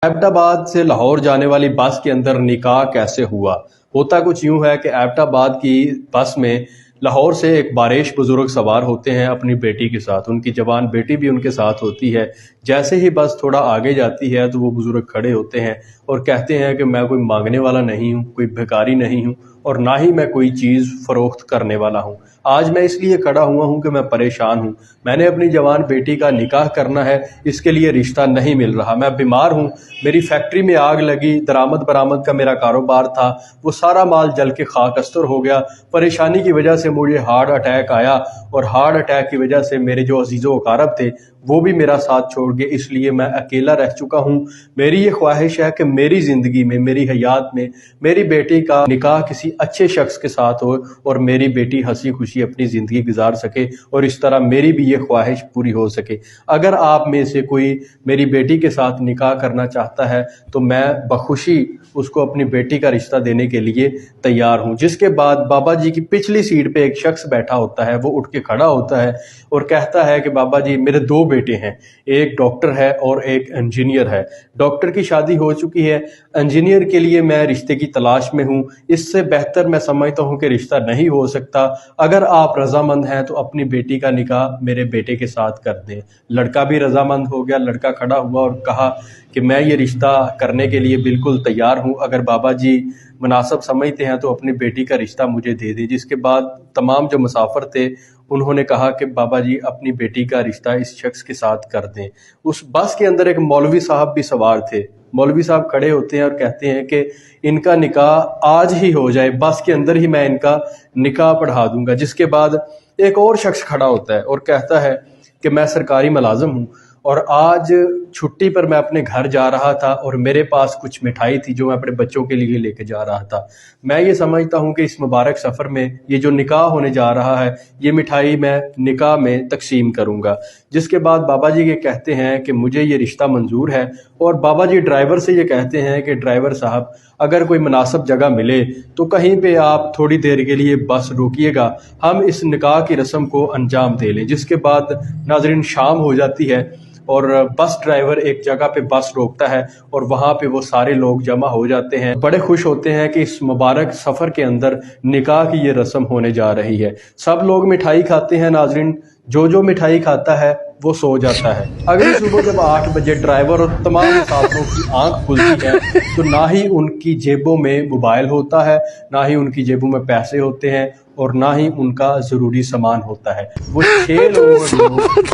Abbott آباد سے لاہور جانے والی بس کے اندر نکاح کیسے ہوا؟ ہوتا کچھ یوں ہے کہ ایبٹ آباد کی بس میں لاہور سے ایک باریش بزرگ سوار ہوتے ہیں اپنی بیٹی کے ساتھ، ان کی جوان بیٹی بھی ان کے ساتھ ہوتی ہے۔ جیسے ہی بس تھوڑا آگے جاتی ہے تو وہ بزرگ کھڑے ہوتے ہیں اور کہتے ہیں کہ میں کوئی مانگنے والا نہیں ہوں، کوئی بھکاری نہیں ہوں، اور نہ ہی میں کوئی چیز فروخت کرنے والا ہوں۔ آج میں اس لیے کھڑا ہوا ہوں کہ میں پریشان ہوں، میں نے اپنی جوان بیٹی کا نکاح کرنا ہے، اس کے لیے رشتہ نہیں مل رہا، میں بیمار ہوں، میری فیکٹری میں آگ لگی، درآمد برآمد کا میرا کاروبار تھا، وہ سارا مال جل کے خاک استر ہو گیا۔ پریشانی کی وجہ سے مجھے ہارٹ اٹیک آیا، اور ہارٹ اٹیک کی وجہ سے میرے جو عزیز و اقارب تھے وہ بھی میرا ساتھ چھوڑ گئے، اس لیے میں اکیلا رہ چکا ہوں۔ میری یہ خواہش ہے کہ میری زندگی میں، میری حیات میں میری بیٹی کا نکاح کسی اچھے شخص کے ساتھ ہو اور میری بیٹی ہنسی خوشی اپنی زندگی گزار سکے، اور اس طرح میری بھی یہ خواہش پوری ہو سکے۔ اگر آپ میں سے کوئی میری بیٹی کے ساتھ نکاح کرنا چاہتا ہے تو میں بخوشی اس کو اپنی بیٹی کا رشتہ دینے کے لیے تیار ہوں۔ جس کے بعد بابا جی کی پچھلی سیٹ پہ ایک شخص بیٹھا ہوتا ہے، وہ اٹھ کے کھڑا ہوتا ہے اور کہتا ہے کہ بابا جی میرے دو بیٹے ہیں، ایک ڈاکٹر ہے اور ایک انجینئر ہے۔ ڈاکٹر کی شادی ہو چکی ہے، انجینئر کے لیے میں رشتے کی تلاش میں ہوں، اس سے بہتر میں سمجھتا ہوں کہ رشتہ نہیں ہو سکتا۔ اگر آپ رضامند ہیں تو اپنی بیٹی کا نکاح میرے بیٹے کے ساتھ کر دیں۔ لڑکا بھی رضامند ہو گیا، لڑکا کھڑا ہوا اور کہا کہ میں یہ رشتہ کرنے کے لیے بالکل تیار ہوں، اگر بابا جی مناسب سمجھتے ہیں تو اپنی بیٹی کا رشتہ مجھے دے دیں۔ جس کے بعد تمام جو مسافر تھے انہوں نے کہا کہ بابا جی اپنی بیٹی کا رشتہ اس شخص کے ساتھ کر دیں۔ اس بس کے اندر ایک مولوی صاحب بھی سوار تھے۔ مولوی صاحب کھڑے ہوتے ہیں اور کہتے ہیں کہ ان کا نکاح آج ہی ہو جائے، بس کے اندر ہی میں ان کا نکاح پڑھا دوں گا۔ جس کے بعد ایک اور شخص کھڑا ہوتا ہے اور کہتا ہے کہ میں سرکاری ملازم ہوں اور آج چھٹی پر میں اپنے گھر جا رہا تھا اور میرے پاس کچھ مٹھائی تھی جو میں اپنے بچوں کے لیے لے کے جا رہا تھا۔ میں یہ سمجھتا ہوں کہ اس مبارک سفر میں یہ جو نکاح ہونے جا رہا ہے، یہ مٹھائی میں نکاح میں تقسیم کروں گا۔ جس کے بعد بابا جی یہ کہتے ہیں کہ مجھے یہ رشتہ منظور ہے، اور بابا جی ڈرائیور سے یہ کہتے ہیں کہ ڈرائیور صاحب اگر کوئی مناسب جگہ ملے تو کہیں پہ آپ تھوڑی دیر کے لیے بس روکیے گا، ہم اس نکاح کی رسم کو انجام دے لیں۔ جس کے بعد ناظرین شام ہو جاتی ہے اور بس ڈرائیور ایک جگہ پہ بس روکتا ہے اور وہاں پہ وہ سارے لوگ جمع ہو جاتے ہیں، بڑے خوش ہوتے ہیں کہ اس مبارک سفر کے اندر نکاح کی یہ رسم ہونے جا رہی ہے۔ سب لوگ مٹھائی کھاتے ہیں ناظرین، جو مٹھائی کھاتا ہے وہ سو جاتا ہے۔ اگلی صبح جب 8 بجے ڈرائیور اور تمام مسافروں کی آنکھ کھلتی ہے تو نہ ہی ان کی جیبوں میں موبائل ہوتا ہے، نہ ہی ان کی جیبوں میں پیسے ہوتے ہیں، اور نہ ہی ان کا ضروری سامان ہوتا ہے۔ وہ 6 لوگ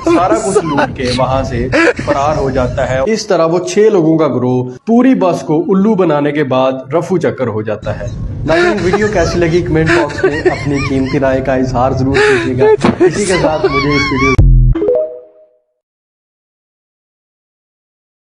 سارا کچھ لوٹ کے وہاں سے فرار ہو جاتا ہے۔ اس طرح وہ 6 لوگوں کا گروہ پوری بس کو الو بنانے کے بعد رفو چکر ہو جاتا ہے۔ ناظرین ویڈیو کیسی لگی کمنٹ باکس میں اپنی قیمتی رائے کا اظہار ضرور کیجیے گا۔ اسی کے ساتھ مجھے اس ویڈیو